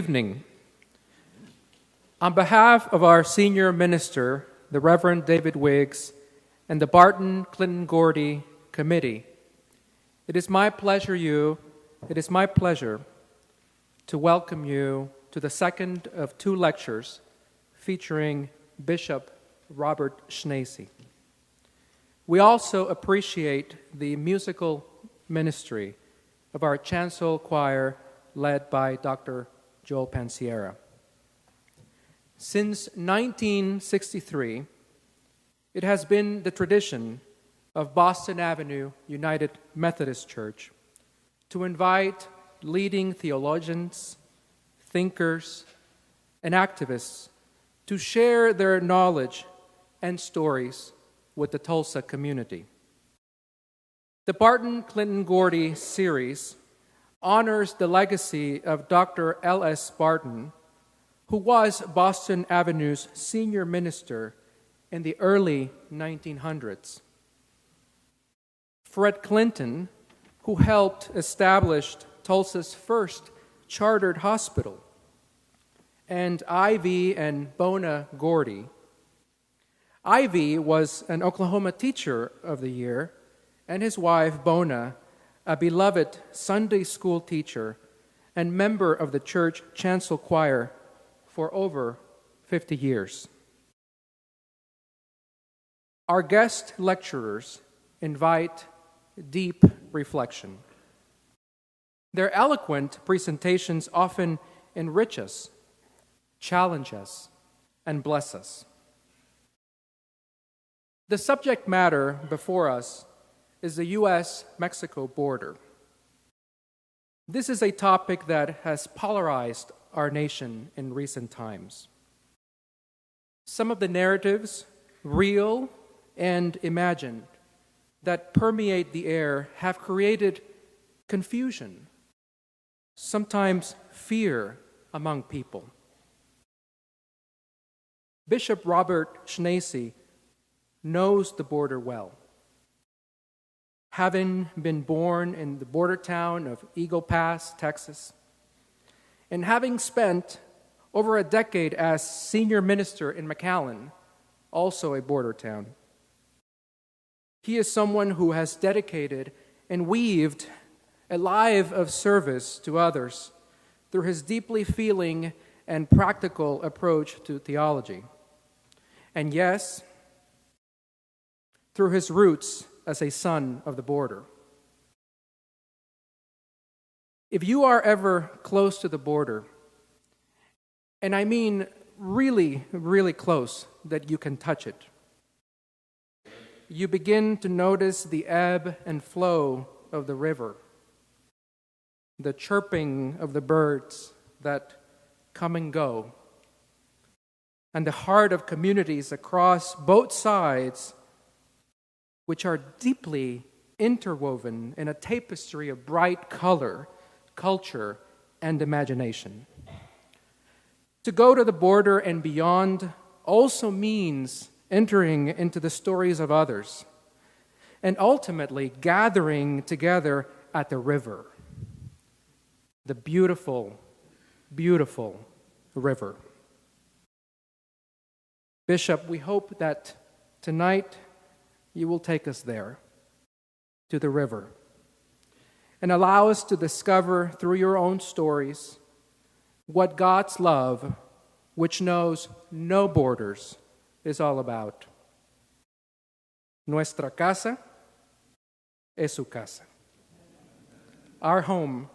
Evening. On behalf of our senior minister, the Reverend David Wiggs, and the Barton-Clinton-Gordey Committee, it is my pleasure to welcome you to the second of two lectures featuring Bishop Robert Schnase. We also appreciate the musical ministry of our chancel choir led by Dr. Joel Pansiera. Since 1963, it has been the tradition of Boston Avenue United Methodist Church to invite leading theologians, thinkers, and activists to share their knowledge and stories with the Tulsa community. The Barton-Clinton-Gordey series honors the legacy of Dr. L.S. Barton, who was Boston Avenue's senior minister in the early 1900s. Fred Clinton, who helped establish Tulsa's first chartered hospital, and Ivy and Bona Gordy. Ivy was an Oklahoma Teacher of the Year, and his wife, Bona, a beloved Sunday school teacher and member of the church chancel choir for over 50 years. Our guest lecturers invite deep reflection. Their eloquent presentations often enrich us, challenge us, and bless us. The subject matter before us is the U.S.-Mexico border. This is a topic that has polarized our nation in recent times. Some of the narratives, real and imagined, that permeate the air have created confusion, sometimes fear among people. Bishop Robert Schnase knows the border well. Having been born in the border town of Eagle Pass, Texas, and having spent over a decade as senior minister in McAllen, also a border town, he is someone who has dedicated and weaved a life of service to others through his deeply feeling and practical approach to theology. And yes, through his roots as a son of the border. If you are ever close to the border, and I mean really, really close that you can touch it, you begin to notice the ebb and flow of the river, the chirping of the birds that come and go, and the heart of communities across both sides, which are deeply interwoven in a tapestry of bright color, culture, and imagination. To go to the border and beyond also means entering into the stories of others, and ultimately gathering together at the river, the beautiful, beautiful river. Bishop, we hope that tonight you will take us there, to the river, and allow us to discover through your own stories what God's love, which knows no borders, is all about. Nuestra casa es su casa. Our home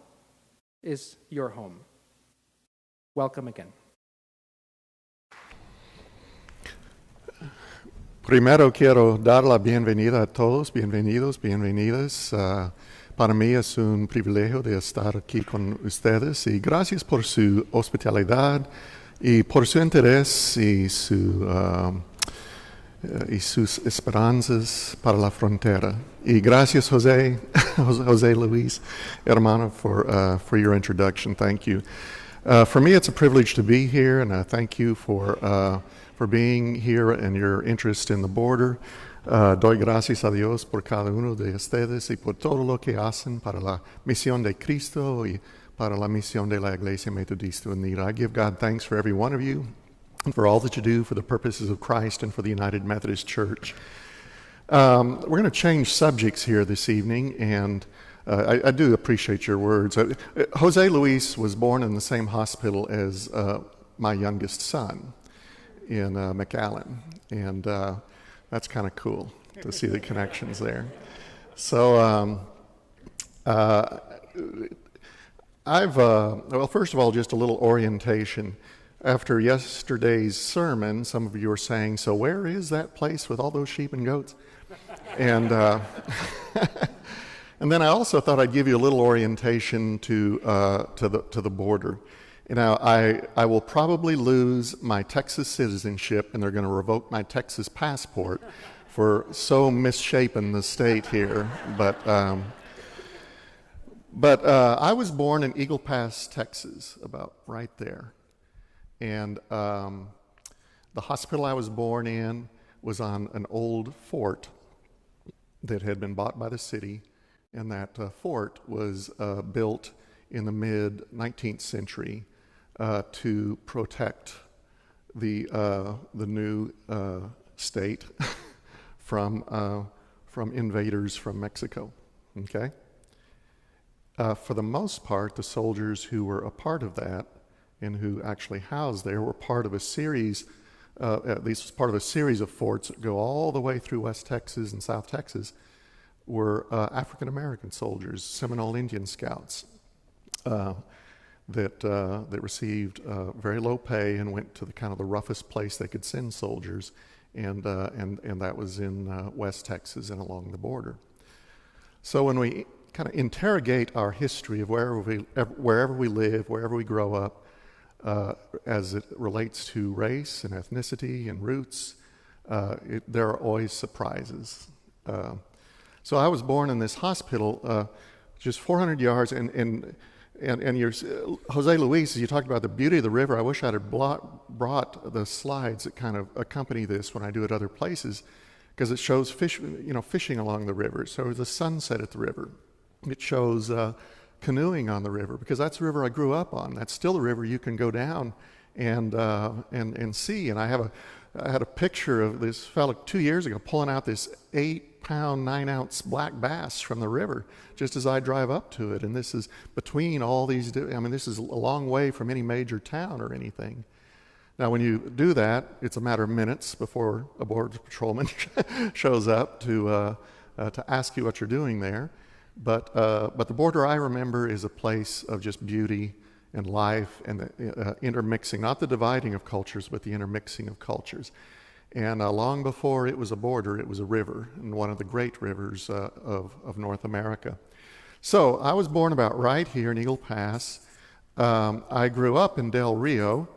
is your home. Welcome again. Primero quiero dar la bienvenida a todos, bienvenidos, bienvenidas. Para mí es un privilegio de estar aquí con ustedes y gracias por su hospitalidad y por su interés y sus esperanzas para la frontera. Y gracias, Jose Luis, hermano, for your introduction. Thank you. For me, it's a privilege to be here, and I thank you for being here and your interest in the border. Doy gracias a Dios por cada uno de ustedes y por todo lo que hacen para la misión de Cristo y para la misión de la Iglesia Metodista Unida. I give God thanks for every one of you and for all that you do for the purposes of Christ and for the United Methodist Church. We're going to change subjects here this evening, and I do appreciate your words. Jose Luis was born in the same hospital as my youngest son in McAllen, and that's kind of cool to see the connections there. So well, first of all, just a little orientation. After yesterday's sermon, some of you are saying, so where is that place with all those sheep and goats? And and then I also thought I'd give you a little orientation to the border. You know, I will probably lose my Texas citizenship, and they're going to revoke my Texas passport for so misshapen the state here. But I was born in Eagle Pass, Texas, about right there. And the hospital I was born in was on an old fort that had been bought by the city, and that fort was built in the mid-19th century to protect the new state from invaders from Mexico. Okay? For the most part, the soldiers who were a part of that and who actually housed there were part of a series, at least was part of a series of forts that go all the way through West Texas and South Texas, were African American soldiers, Seminole Indian scouts, that received very low pay and went to the kind of the roughest place they could send soldiers, and that was in West Texas and along the border. So when we kind of interrogate our history of wherever we live, wherever we grow up, as it relates to race and ethnicity and roots, there are always surprises. So I was born in this hospital, just 400 yards, and Jose Luis, as you talked about the beauty of the river, I wish I'd have brought the slides that kind of accompany this when I do it other places, because it shows fishing along the river. So the sunset at the river. It shows canoeing on the river, because that's the river I grew up on. That's still the river you can go down and see. And I had a picture of this fellow 2 years ago pulling out this 8-pound, 9-ounce black bass from the river just as I drive up to it. And this is between all these, this is a long way from any major town or anything. Now, when you do that, it's a matter of minutes before a border patrolman shows up to ask you what you're doing there. But the border I remember is a place of just beauty and life and the intermixing, not the dividing of cultures, but the intermixing of cultures. And long before it was a border, it was a river, and one of the great rivers of North America. So I was born about right here in Eagle Pass. I grew up in Del Rio,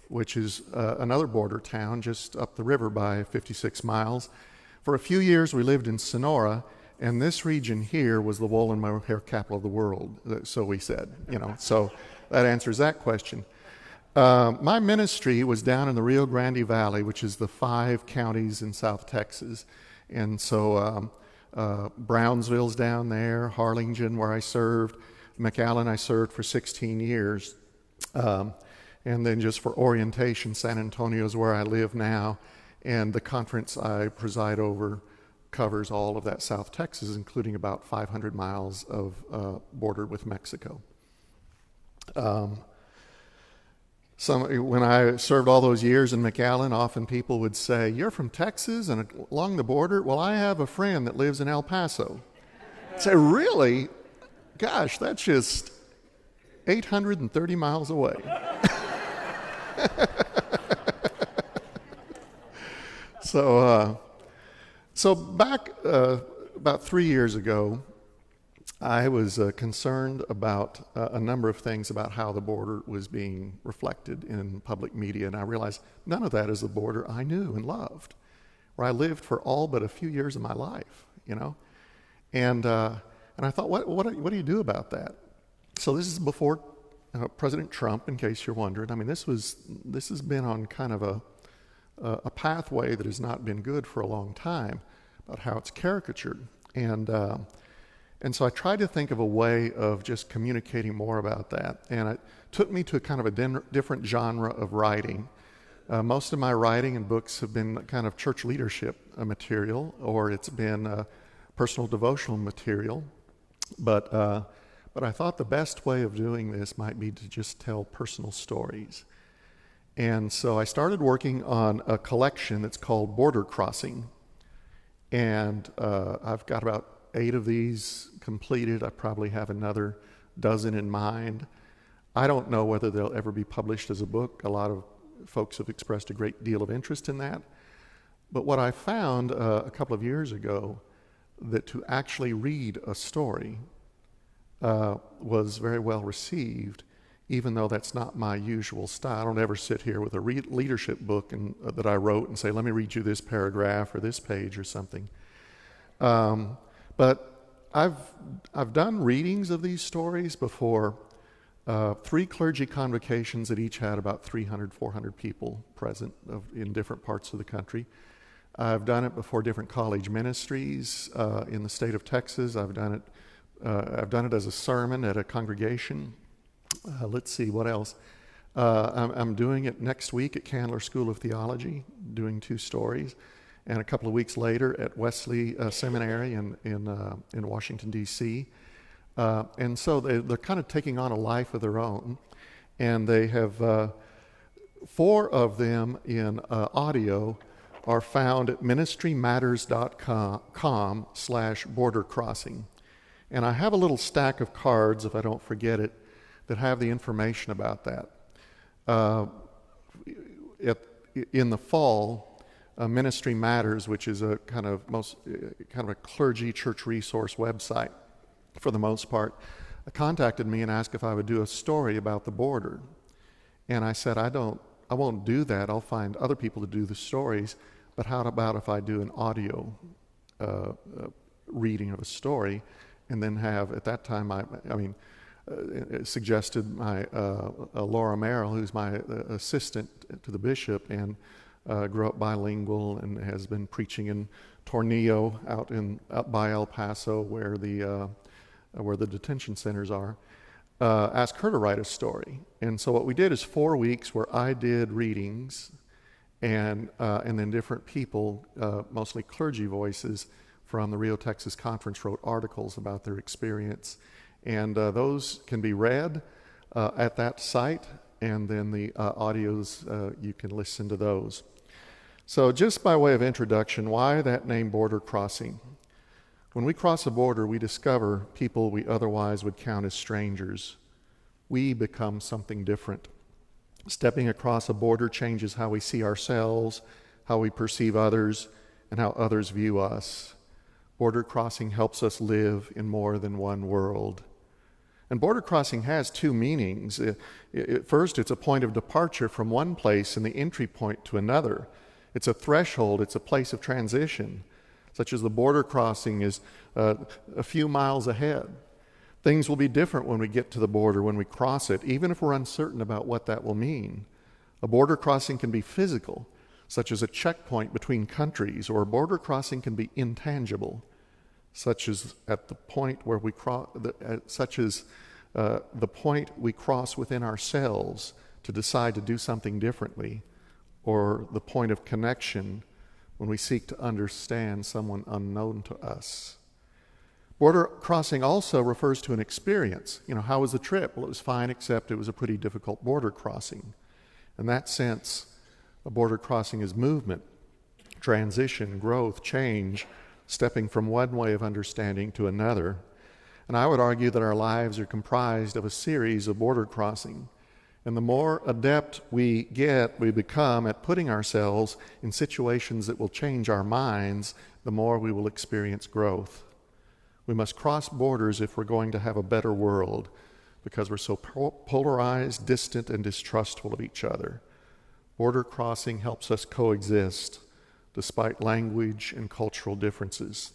which is another border town just up the river by 56 miles. For a few years, we lived in Sonora, and this region here was the wool and mohair capital of the world, so we said, So that answers that question. My ministry was down in the Rio Grande Valley, which is the 5 counties in South Texas. And so Brownsville's down there, Harlingen, where I served, McAllen I served for 16 years. And then just for orientation, San Antonio is where I live now. And the conference I preside over covers all of that South Texas, including about 500 miles of border with Mexico. When I served all those years in McAllen, often people would say, "You're from Texas and along the border?" Well, I have a friend that lives in El Paso. I'd say, "Really? Gosh, that's just 830 miles away." So back about 3 years ago, I was concerned about a number of things about how the border was being reflected in public media, and I realized none of that is the border I knew and loved, where I lived for all but a few years of my life, And I thought, what do you do about that? So this is before President Trump, in case you're wondering. This has been on kind of a pathway that has not been good for a long time, about how it's caricatured. And And so I tried to think of a way of just communicating more about that. And it took me to a kind of a different genre of writing. Most of my writing and books have been kind of church leadership material, or it's been personal devotional material. But I thought the best way of doing this might be to just tell personal stories. And so I started working on a collection that's called Border Crossing. And I've got about 8 of these completed. I probably have another dozen in mind. I don't know whether they'll ever be published as a book. A lot of folks have expressed a great deal of interest in that. But what I found a couple of years ago, that to actually read a story was very well received, even though that's not my usual style. I don't ever sit here with a leadership book that I wrote and say, let me read you this paragraph or this page or something. But I've done readings of these stories before 3 clergy convocations that each had about 300, 400 people present in different parts of the country. I've done it before different college ministries in the state of Texas. I've done it as a sermon at a congregation. Let's see, what else? I'm doing it next week at Candler School of Theology, doing 2 stories. And a couple of weeks later at Wesley Seminary in Washington, D.C. And so they're kind of taking on a life of their own. And they have 4 of them in audio are found at ministrymatters.com/bordercrossing. And I have a little stack of cards, if I don't forget it, that have the information about that. In the fall, Ministry Matters, which is a kind of a clergy church resource website for the most part, contacted me and asked if I would do a story about the border. And I said, I won't do that. I'll find other people to do the stories. But how about if I do an audio reading of a story, and then have, at that time, suggested my Laura Merrill, who's my assistant to the bishop, and grew up bilingual and has been preaching in Tornillo out by El Paso, where the detention centers are. Asked her to write a story, and so what we did is 4 weeks where I did readings, and then different people, mostly clergy voices from the Rio, Texas Conference, wrote articles about their experience, and those can be read at that site, and then the audios, you can listen to those. So just by way of introduction, why that name Border Crossing? When we cross a border, we discover people we otherwise would count as strangers. We become something different. Stepping across a border changes how we see ourselves, how we perceive others, and how others view us. Border crossing helps us live in more than one world. And border crossing has 2 meanings. First, it's a point of departure from one place and the entry point to another. It's a threshold, it's a place of transition, such as the border crossing is a few miles ahead. Things will be different when we get to the border, when we cross it, even if we're uncertain about what that will mean. A border crossing can be physical, such as a checkpoint between countries, or a border crossing can be intangible, such as at the point where we cross, the point we cross within ourselves to decide to do something differently, or the point of connection when we seek to understand someone unknown to us. Border crossing also refers to an experience. How was the trip? Well, it was fine, except it was a pretty difficult border crossing. In that sense, a border crossing is movement, transition, growth, change, stepping from one way of understanding to another. And I would argue that our lives are comprised of a series of border crossing. And the more adept we become at putting ourselves in situations that will change our minds, the more we will experience growth. We must cross borders if we're going to have a better world, because we're so polarized, distant, and distrustful of each other. Border crossing helps us coexist despite language and cultural differences.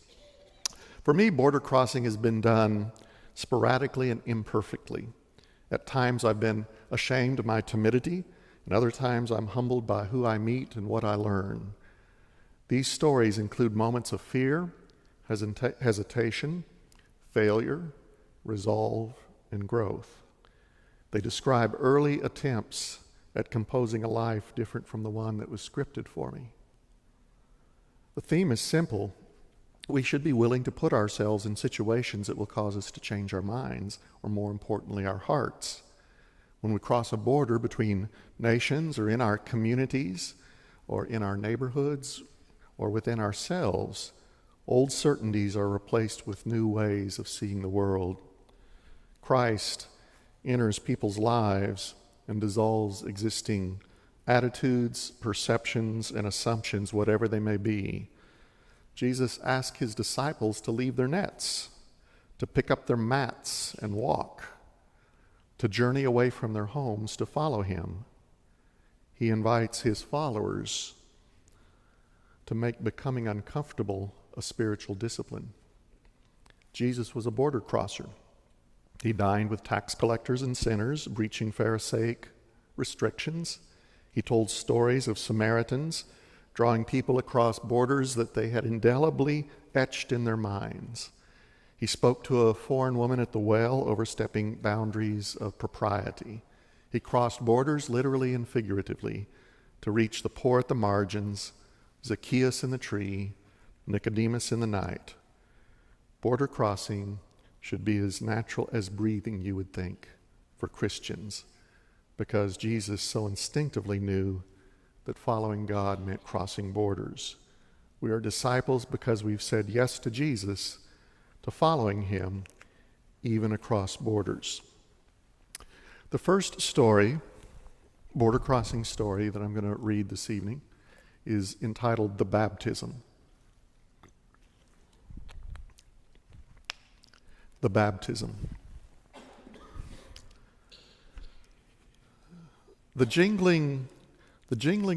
For me, border crossing has been done sporadically and imperfectly. At times I've been ashamed of my timidity, and other times I'm humbled by who I meet and what I learn. These stories include moments of fear, hesitation, failure, resolve, and growth. They describe early attempts at composing a life different from the one that was scripted for me. The theme is simple. We should be willing to put ourselves in situations that will cause us to change our minds, or more importantly, our hearts. When we cross a border between nations, or in our communities, or in our neighborhoods, or within ourselves, old certainties are replaced with new ways of seeing the world. Christ enters people's lives and dissolves existing attitudes, perceptions, and assumptions, whatever they may be. Jesus asked his disciples to leave their nets, to pick up their mats and walk, to journey away from their homes to follow him. He invites his followers to make becoming uncomfortable a spiritual discipline. Jesus was a border crosser. He dined with tax collectors and sinners, breaching Pharisaic restrictions. He told stories of Samaritans drawing people across borders that they had indelibly etched in their minds. He spoke to a foreign woman at the well, overstepping boundaries of propriety. He crossed borders literally and figuratively to reach the poor at the margins, Zacchaeus in the tree, Nicodemus in the night. Border crossing should be as natural as breathing, you would think, for Christians, because Jesus so instinctively knew that following God meant crossing borders. We are disciples because we've said yes to Jesus, to following him, even across borders. The first story, border crossing story, that I'm going to read this evening is entitled The Baptism. The Baptism. The jingling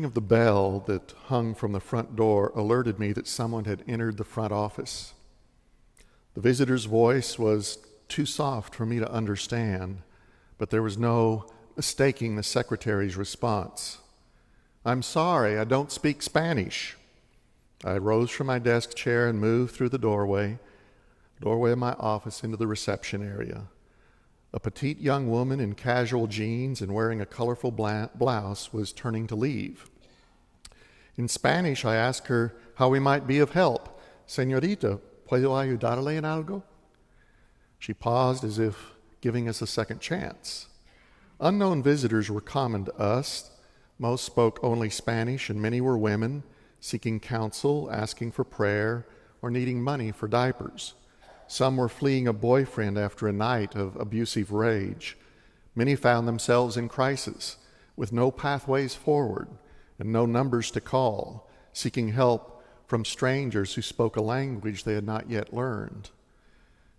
of the bell that hung from the front door alerted me that someone had entered the front office. The visitor's voice was too soft for me to understand, but there was no mistaking the secretary's response. "I'm sorry, I don't speak Spanish." I rose from my desk chair and moved through the doorway of my office into the reception area. A petite young woman in casual jeans and wearing a colorful blouse was turning to leave. In Spanish, I asked her how we might be of help. "Señorita, ¿puedo ayudarle en algo?" She paused as if giving us a second chance. Unknown visitors were common to us. Most spoke only Spanish, and many were women seeking counsel, asking for prayer, or needing money for diapers. Some were fleeing a boyfriend after a night of abusive rage. Many found themselves in crisis, with no pathways forward and no numbers to call, seeking help from strangers who spoke a language they had not yet learned.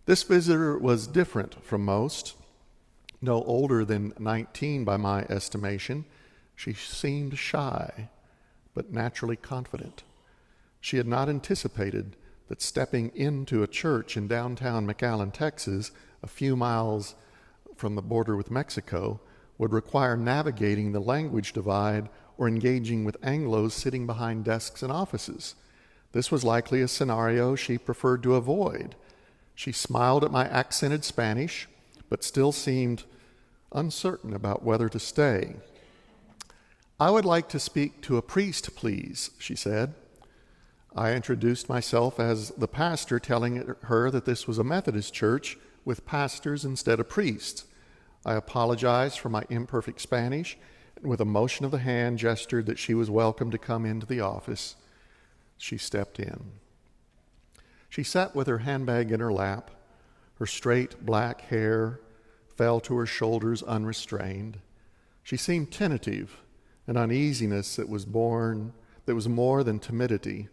This visitor was different from most. No older than 19 by my estimation, she seemed shy, but naturally confident. She had not anticipated that stepping into a church in downtown McAllen, Texas, a few miles from the border with Mexico, would require navigating the language divide or engaging with Anglos sitting behind desks and offices. This was likely a scenario she preferred to avoid. She smiled at my accented Spanish, but still seemed uncertain about whether to stay. "I would like to speak to a priest, please," she said. I introduced myself as the pastor, telling her that this was a Methodist church with pastors instead of priests. I apologized for my imperfect Spanish, and with a motion of the hand gestured that she was welcome to come into the office. She stepped in. She sat with her handbag in her lap. Her straight black hair fell to her shoulders unrestrained. She seemed tentative, an uneasiness that was more than timidity.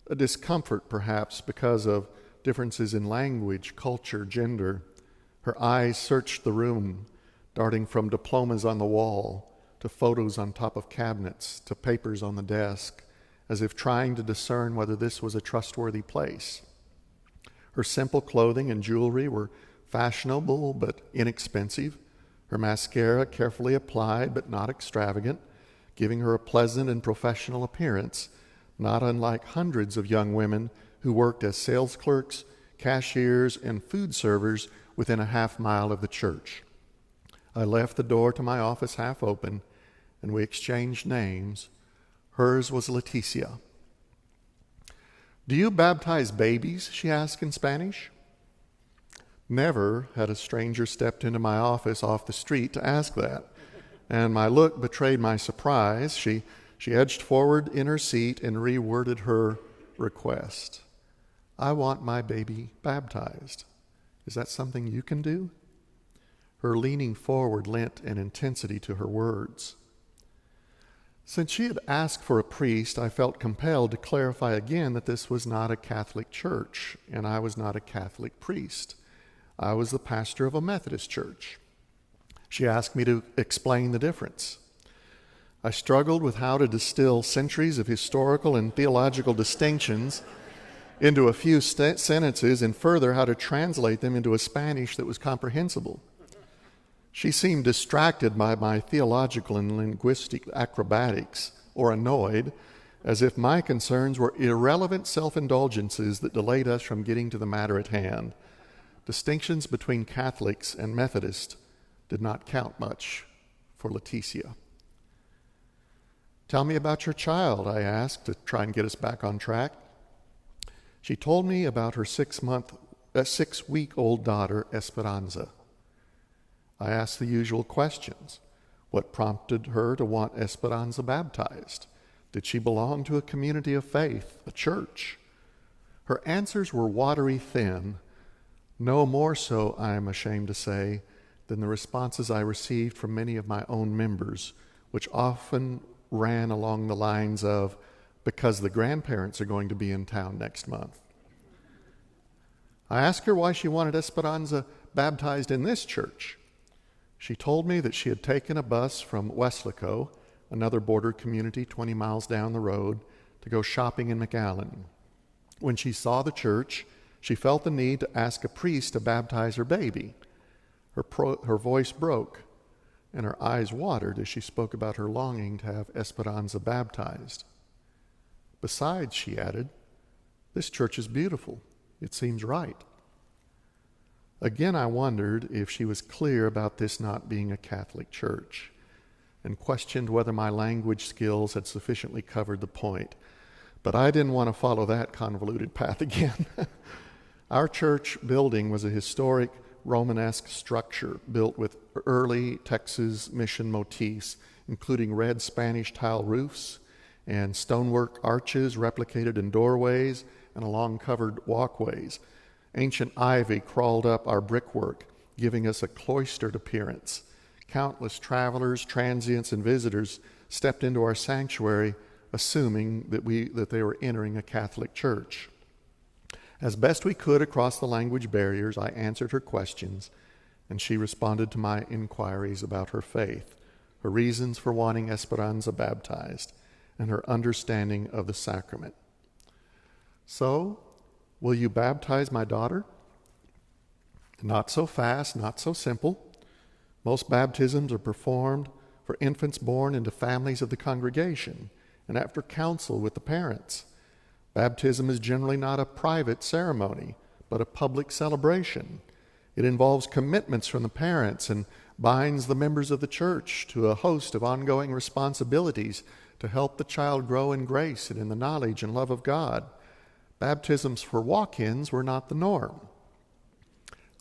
A discomfort, perhaps, because of differences in language, culture, gender. Her eyes searched the room, darting from diplomas on the wall to photos on top of cabinets to papers on the desk, as if trying to discern whether this was a trustworthy place. Her simple clothing and jewelry were fashionable but inexpensive, her mascara carefully applied but not extravagant, giving her a pleasant and professional appearance, not unlike hundreds of young women who worked as sales clerks, cashiers, and food servers within a half-mile of the church. I left the door to my office half open, and we exchanged names. Hers was Leticia. "Do you baptize babies?" she asked in Spanish. Never had a stranger stepped into my office off the street to ask that, and my look betrayed my surprise. She edged forward in her seat and reworded her request. "I want my baby baptized. Is that something you can do?" Her leaning forward lent an intensity to her words. Since she had asked for a priest, I felt compelled to clarify again that this was not a Catholic church, and I was not a Catholic priest. I was the pastor of a Methodist church. She asked me to explain the difference. I struggled with how to distill centuries of historical and theological distinctions into a few sentences, and further how to translate them into a Spanish that was comprehensible. She seemed distracted by my theological and linguistic acrobatics, or annoyed, as if my concerns were irrelevant self-indulgences that delayed us from getting to the matter at hand. Distinctions between Catholics and Methodists did not count much for Leticia. "Tell me about your child," I asked to try and get us back on track. She told me about her 6-week-old daughter, Esperanza. I asked the usual questions. What prompted her to want Esperanza baptized? Did she belong to a community of faith, a church? Her answers were watery thin, no more so, I am ashamed to say, than the responses I received from many of my own members, which often ran along the lines of, "Because the grandparents are going to be in town next month." I asked her why she wanted Esperanza baptized in this church. She told me that she had taken a bus from Weslaco, another border community 20 miles down the road, to go shopping in McAllen. When she saw the church, she felt the need to ask a priest to baptize her baby. Her voice broke, and her eyes watered as she spoke about her longing to have Esperanza baptized. "Besides," she added, "this church is beautiful. It seems right." Again, I wondered if she was clear about this not being a Catholic church, and questioned whether my language skills had sufficiently covered the point. But I didn't want to follow that convoluted path again. Our church building was a historic Romanesque structure built with early Texas mission motifs, including red Spanish tile roofs and stonework arches replicated in doorways and along covered walkways. Ancient ivy crawled up our brickwork, giving us a cloistered appearance. Countless travelers, transients, and visitors stepped into our sanctuary, assuming that they were entering a Catholic church. As best we could across the language barriers, I answered her questions, and she responded to my inquiries about her faith, her reasons for wanting Esperanza baptized, and her understanding of the sacrament. "So, will you baptize my daughter?" "Not so fast, not so simple. Most baptisms are performed for infants born into families of the congregation and after counsel with the parents. Baptism is generally not a private ceremony, but a public celebration. It involves commitments from the parents and binds the members of the church to a host of ongoing responsibilities to help the child grow in grace and in the knowledge and love of God. Baptisms for walk-ins were not the norm.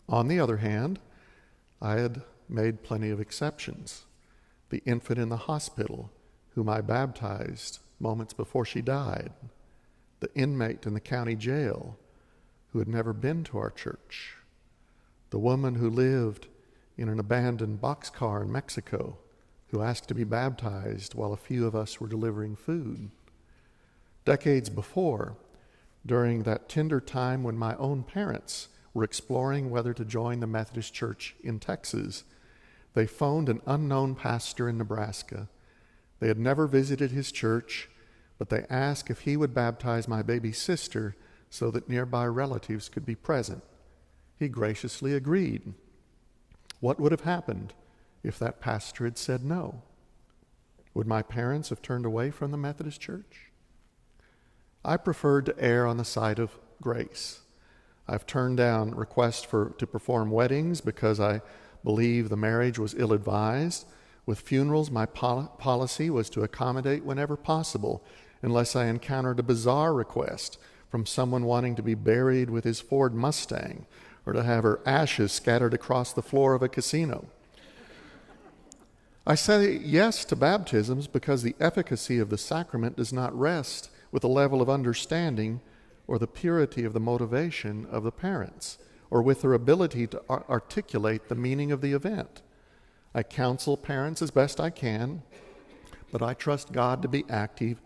On the other hand, I had made plenty of exceptions. The infant in the hospital, whom I baptized moments before she died. The inmate in the county jail, who had never been to our church. The woman who lived in an abandoned boxcar in Mexico, who asked to be baptized while a few of us were delivering food. Decades before, during that tender time when my own parents were exploring whether to join the Methodist Church in Texas, they phoned an unknown pastor in Nebraska. They had never visited his church, but they asked if he would baptize my baby sister so that nearby relatives could be present. He graciously agreed. What would have happened if that pastor had said no? Would my parents have turned away from the Methodist Church? I preferred to err on the side of grace. I've turned down requests to perform weddings because I believe the marriage was ill-advised. With funerals, my policy was to accommodate whenever possible, unless I encountered a bizarre request from someone wanting to be buried with his Ford Mustang or to have her ashes scattered across the floor of a casino. I say yes to baptisms because the efficacy of the sacrament does not rest with the level of understanding or the purity of the motivation of the parents, or with their ability to articulate the meaning of the event. I counsel parents as best I can, but I trust God to be active,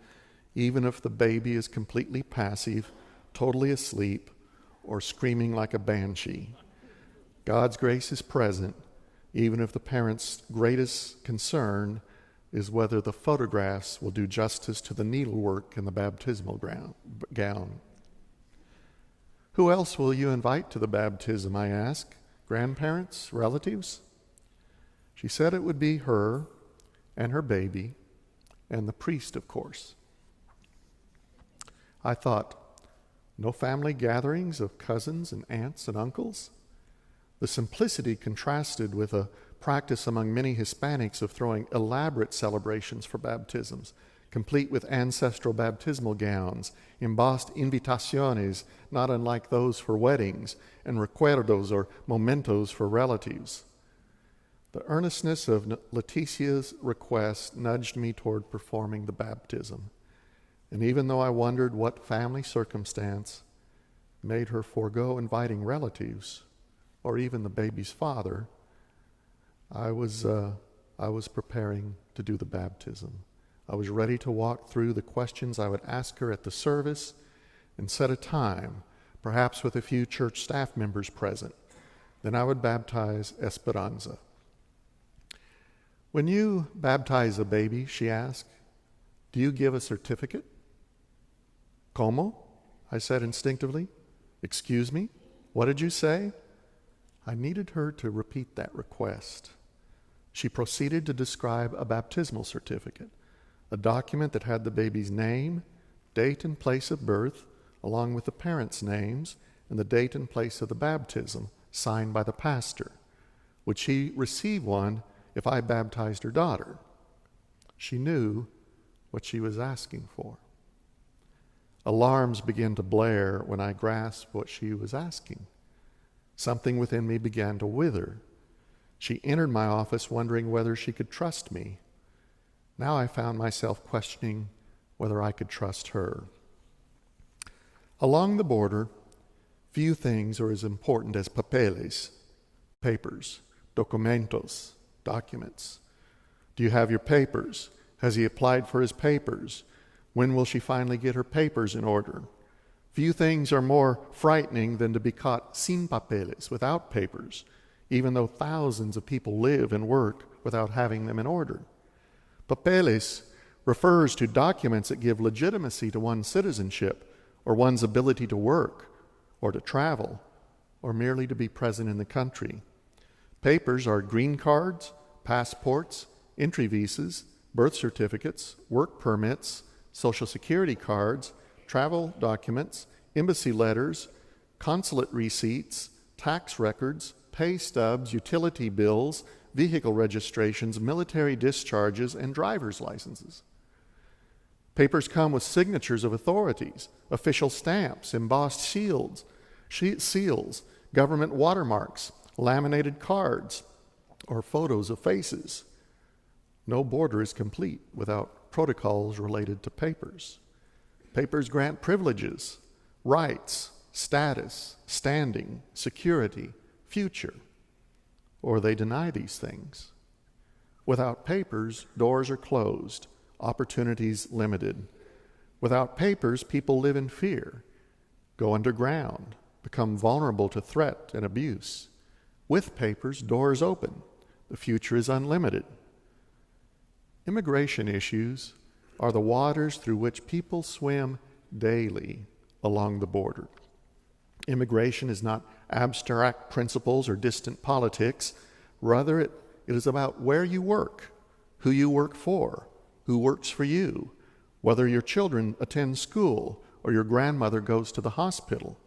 even if the baby is completely passive, totally asleep, or screaming like a banshee. God's grace is present, even if the parent's greatest concern is whether the photographs will do justice to the needlework in the baptismal gown. Who else will you invite to the baptism, I ask? Grandparents? Relatives? She said it would be her and her baby and the priest, of course. I thought, no family gatherings of cousins and aunts and uncles? The simplicity contrasted with a practice among many Hispanics of throwing elaborate celebrations for baptisms, complete with ancestral baptismal gowns, embossed invitaciones not unlike those for weddings, and recuerdos or mementos for relatives. The earnestness of Leticia's request nudged me toward performing the baptism. And even though I wondered what family circumstance made her forego inviting relatives, or even the baby's father, I was preparing to do the baptism. I was ready to walk through the questions I would ask her at the service and set a time, perhaps with a few church staff members present. Then I would baptize Esperanza. When you baptize a baby, she asked, do you give a certificate? ¿Cómo? I said instinctively. Excuse me? What did you say? I needed her to repeat that request. She proceeded to describe a baptismal certificate, a document that had the baby's name, date and place of birth, along with the parents' names and the date and place of the baptism, signed by the pastor. Would she receive one if I baptized her daughter? She knew what she was asking for. Alarms began to blare when I grasped what she was asking. Something within me began to wither. She entered my office wondering whether she could trust me. Now I found myself questioning whether I could trust her. Along the border, few things are as important as papeles, papers, documentos, documents. Do you have your papers? Has he applied for his papers? When will she finally get her papers in order? Few things are more frightening than to be caught sin papeles, without papers, even though thousands of people live and work without having them in order. Papeles refers to documents that give legitimacy to one's citizenship or one's ability to work or to travel or merely to be present in the country. Papers are green cards, passports, entry visas, birth certificates, work permits, social security cards, travel documents, embassy letters, consulate receipts, tax records, pay stubs, utility bills, vehicle registrations, military discharges, and driver's licenses. Papers come with signatures of authorities, official stamps, embossed seals, government watermarks, laminated cards, or photos of faces. No border is complete without protocols related to papers. Papers grant privileges, rights, status, standing, security, future, or they deny these things. Without papers, doors are closed, opportunities limited. Without papers, people live in fear, go underground, become vulnerable to threat and abuse. With papers, doors open. The future is unlimited. Immigration issues are the waters through which people swim daily along the border. Immigration is not abstract principles or distant politics. Rather, it is about where you work, who you work for, who works for you, whether your children attend school or your grandmother goes to the hospital.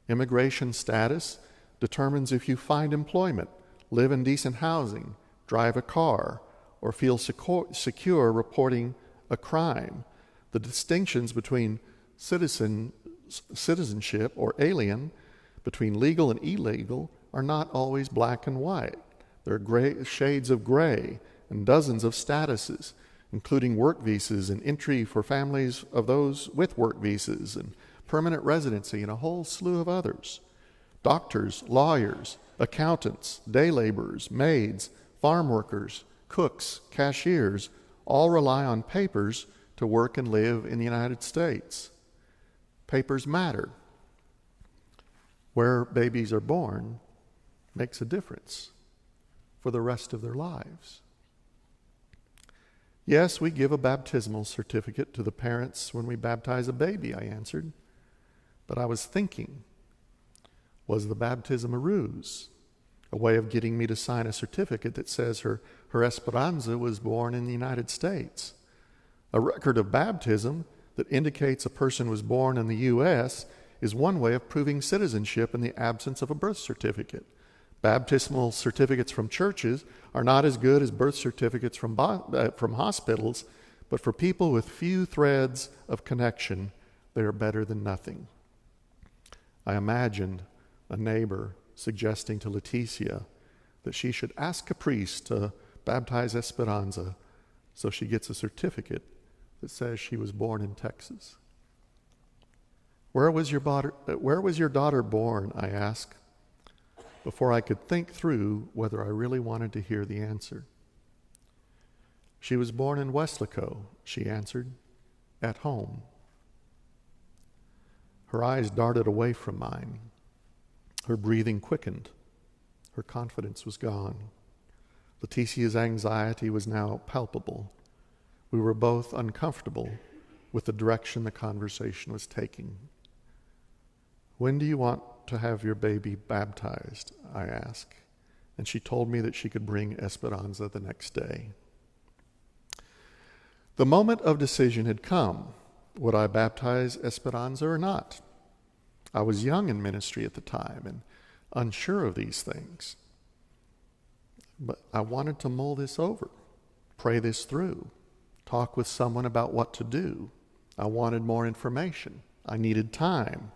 Immigration status determines if you find employment, live in decent housing, drive a car, or feel secure reporting a crime. The distinctions between citizenship or alien, between legal and illegal, are not always black and white. There are shades of gray and dozens of statuses, including work visas and entry for families of those with work visas and permanent residency and a whole slew of others. Doctors, lawyers, accountants, day laborers, maids, farm workers, cooks, cashiers, all rely on papers to work and live in the United States. Papers matter. Where babies are born makes a difference for the rest of their lives. Yes, we give a baptismal certificate to the parents when we baptize a baby, I answered. But I was thinking, was the baptism a ruse? A way of getting me to sign a certificate that says her Esperanza was born in the United States. A record of baptism that indicates a person was born in the U.S. is one way of proving citizenship in the absence of a birth certificate. Baptismal certificates from churches are not as good as birth certificates from hospitals, but for people with few threads of connection, they are better than nothing. I imagined a neighbor suggesting to Leticia that she should ask a priest to baptize Esperanza so she gets a certificate that says she was born in Texas. Where was your daughter born? I asked, before I could think through whether I really wanted to hear the answer. She was born in Weslaco, she answered, at home. Her eyes darted away from mine. Her breathing quickened. Her confidence was gone. Leticia's anxiety was now palpable. We were both uncomfortable with the direction the conversation was taking. When do you want to have your baby baptized? I asked, and she told me that she could bring Esperanza the next day. The moment of decision had come. Would I baptize Esperanza or not? I was young in ministry at the time and unsure of these things. But I wanted to mull this over, pray this through, talk with someone about what to do. I wanted more information. I needed time.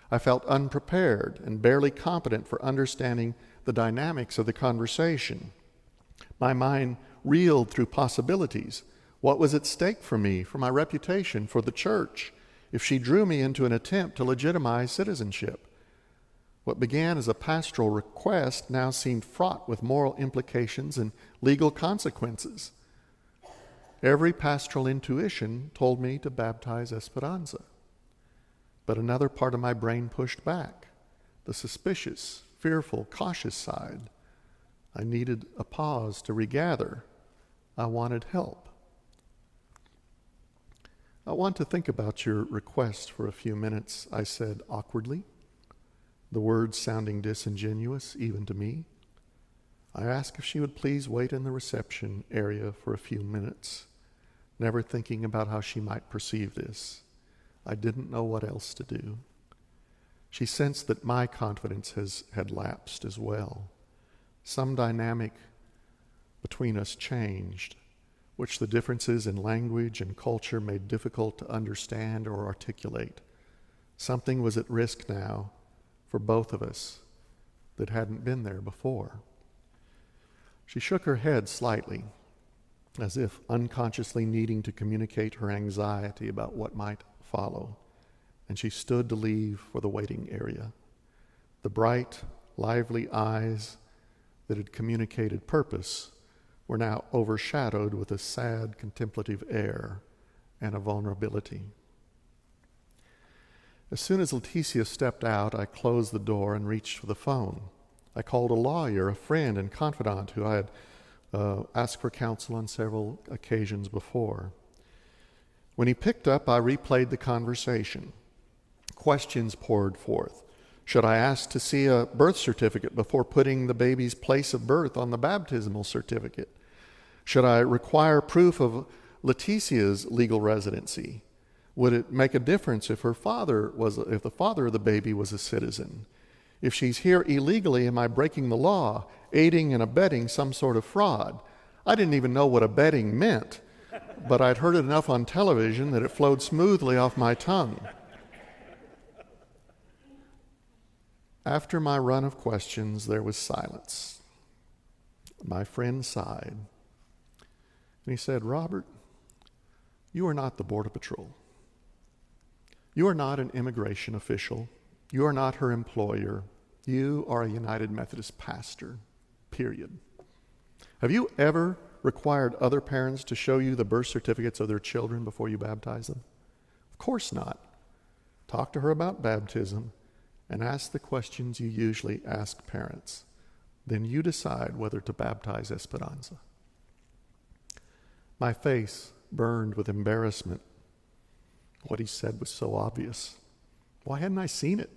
I felt unprepared and barely competent for understanding the dynamics of the conversation. My mind reeled through possibilities. What was at stake for me, for my reputation, for the church, if she drew me into an attempt to legitimize citizenship? What began as a pastoral request now seemed fraught with moral implications and legal consequences. Every pastoral intuition told me to baptize Esperanza. But another part of my brain pushed back, the suspicious, fearful, cautious side. I needed a pause to regather. I wanted help. I want to think about your request for a few minutes, I said awkwardly, the words sounding disingenuous even to me. I asked if she would please wait in the reception area for a few minutes, never thinking about how she might perceive this. I didn't know what else to do. She sensed that my confidence had lapsed as well. Some dynamic between us changed, which the differences in language and culture made difficult to understand or articulate. Something was at risk now for both of us that hadn't been there before. She shook her head slightly, as if unconsciously needing to communicate her anxiety about what might follow, and she stood to leave for the waiting area. The bright, lively eyes that had communicated purpose were now overshadowed with a sad, contemplative air and a vulnerability. As soon as Leticia stepped out, I closed the door and reached for the phone. I called a lawyer, a friend and confidant who I had asked for counsel on several occasions before. When he picked up, I replayed the conversation. Questions poured forth. Should I ask to see a birth certificate before putting the baby's place of birth on the baptismal certificate? Should I require proof of Leticia's legal residency? Would it make a difference if the father of the baby was a citizen? If she's here illegally, am I breaking the law, aiding and abetting some sort of fraud? I didn't even know what abetting meant, but I'd heard it enough on television that it flowed smoothly off my tongue. After my run of questions, there was silence. My friend sighed, and he said, "Robert, you are not the Border Patrol. You are not an immigration official. You are not her employer. You are a United Methodist pastor, period. Have you ever required other parents to show you the birth certificates of their children before you baptize them? Of course not. Talk to her about baptism and ask the questions you usually ask parents. Then you decide whether to baptize Esperanza." My face burned with embarrassment. What he said was so obvious. Why hadn't I seen it?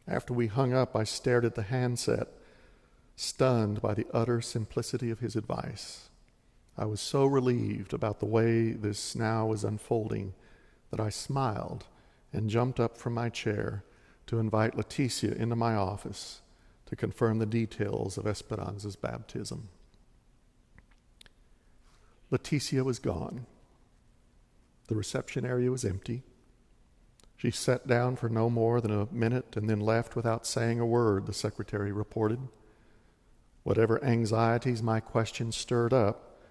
After we hung up, I stared at the handset, stunned by the utter simplicity of his advice. I was so relieved about the way this now was unfolding that I smiled and jumped up from my chair to invite Leticia into my office to confirm the details of Esperanza's baptism. Leticia was gone. The reception area was empty. She sat down for no more than a minute and then left without saying a word, the secretary reported. Whatever anxieties my questions stirred up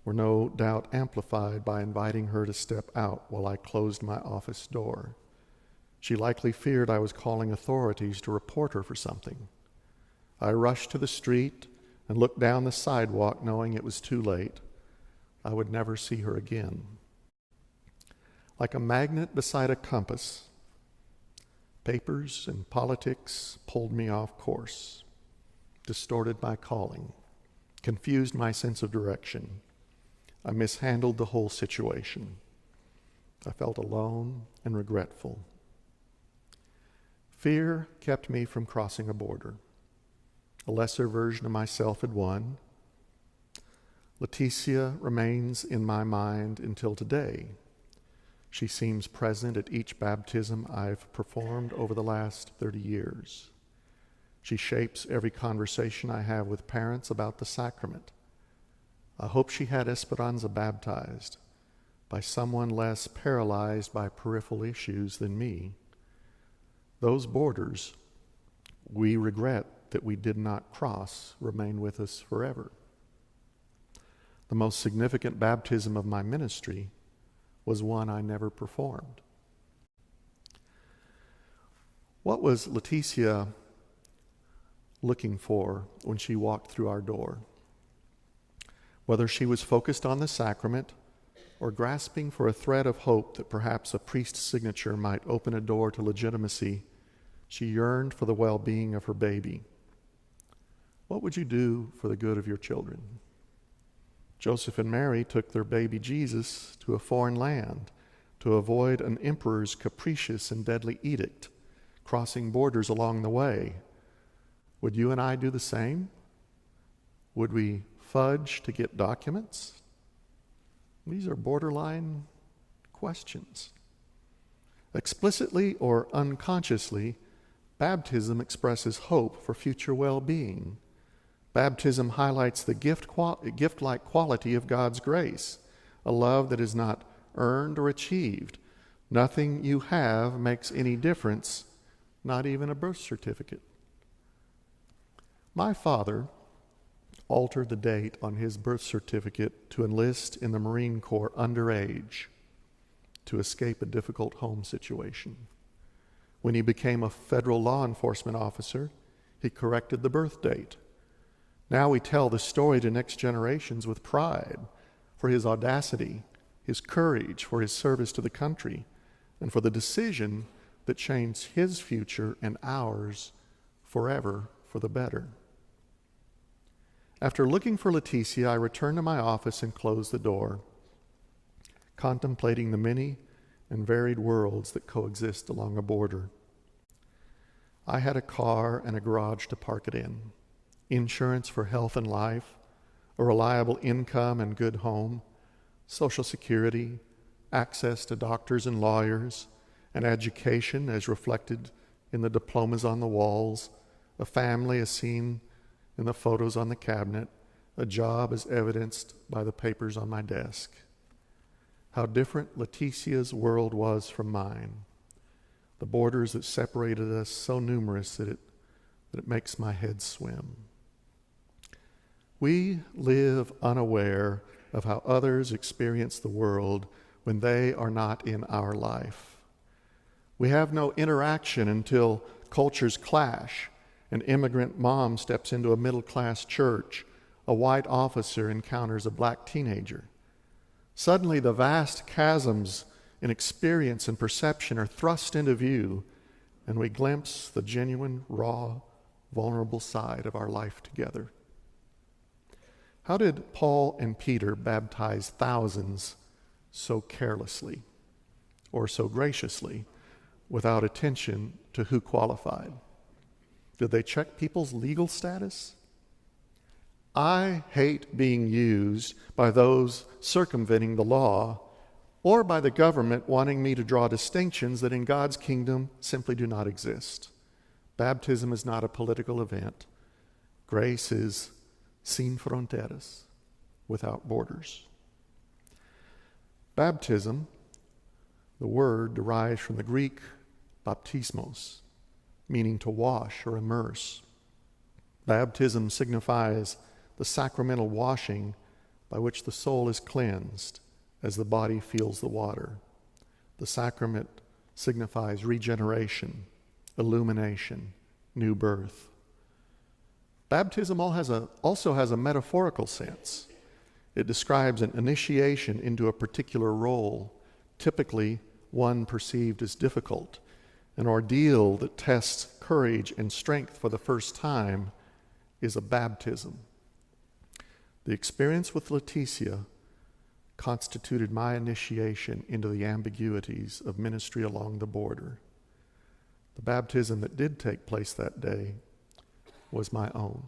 were no doubt amplified by inviting her to step out while I closed my office door. She likely feared I was calling authorities to report her for something. I rushed to the street and looked down the sidewalk knowing it was too late. I would never see her again. Like a magnet beside a compass, papers and politics pulled me off course, distorted my calling, confused my sense of direction. I mishandled the whole situation. I felt alone and regretful. Fear kept me from crossing a border. A lesser version of myself had won. Leticia remains in my mind until today. She seems present at each baptism I've performed over the last 30 years. She shapes every conversation I have with parents about the sacrament. I hope she had Esperanza baptized by someone less paralyzed by peripheral issues than me. Those borders we regret that we did not cross remain with us forever. The most significant baptism of my ministry was one I never performed. What was Leticia looking for when she walked through our door? Whether she was focused on the sacrament or grasping for a thread of hope that perhaps a priest's signature might open a door to legitimacy, she yearned for the well-being of her baby. What would you do for the good of your children? Joseph and Mary took their baby Jesus to a foreign land to avoid an emperor's capricious and deadly edict, crossing borders along the way. Would you and I do the same? Would we fudge to get documents? These are borderline questions. Explicitly or unconsciously, baptism expresses hope for future well-being. Baptism highlights the gift-like quality of God's grace, a love that is not earned or achieved. Nothing you have makes any difference, not even a birth certificate. My father altered the date on his birth certificate to enlist in the Marine Corps underage to escape a difficult home situation. When he became a federal law enforcement officer, he corrected the birth date. Now we tell the story to next generations with pride for his audacity, his courage, for his service to the country, and for the decision that changed his future and ours forever for the better. After looking for Leticia, I returned to my office and closed the door, contemplating the many and varied worlds that coexist along a border. I had a car and a garage to park it in, insurance for health and life, a reliable income and good home, Social Security, access to doctors and lawyers, an education as reflected in the diplomas on the walls, a family as seen in the photos on the cabinet, a job as evidenced by the papers on my desk. How different Leticia's world was from mine. The borders that separated us so numerous that it makes my head swim. We live unaware of how others experience the world when they are not in our life. We have no interaction until cultures clash. An immigrant mom steps into a middle-class church. A white officer encounters a black teenager. Suddenly, the vast chasms in experience and perception are thrust into view, and we glimpse the genuine, raw, vulnerable side of our life together. How did Paul and Peter baptize thousands so carelessly or so graciously without attention to who qualified? Did they check people's legal status? I hate being used by those circumventing the law or by the government wanting me to draw distinctions that in God's kingdom simply do not exist. Baptism is not a political event. Grace is sin fronteras, without borders. Baptism, the word derives from the Greek baptismos, meaning to wash or immerse. Baptism signifies the sacramental washing by which the soul is cleansed as the body feels the water. The sacrament signifies regeneration, illumination, new birth. Baptism also has a metaphorical sense. It describes an initiation into a particular role, typically one perceived as difficult, an ordeal that tests courage and strength for the first time is a baptism. The experience with Leticia constituted my initiation into the ambiguities of ministry along the border. The baptism that did take place that day was my own.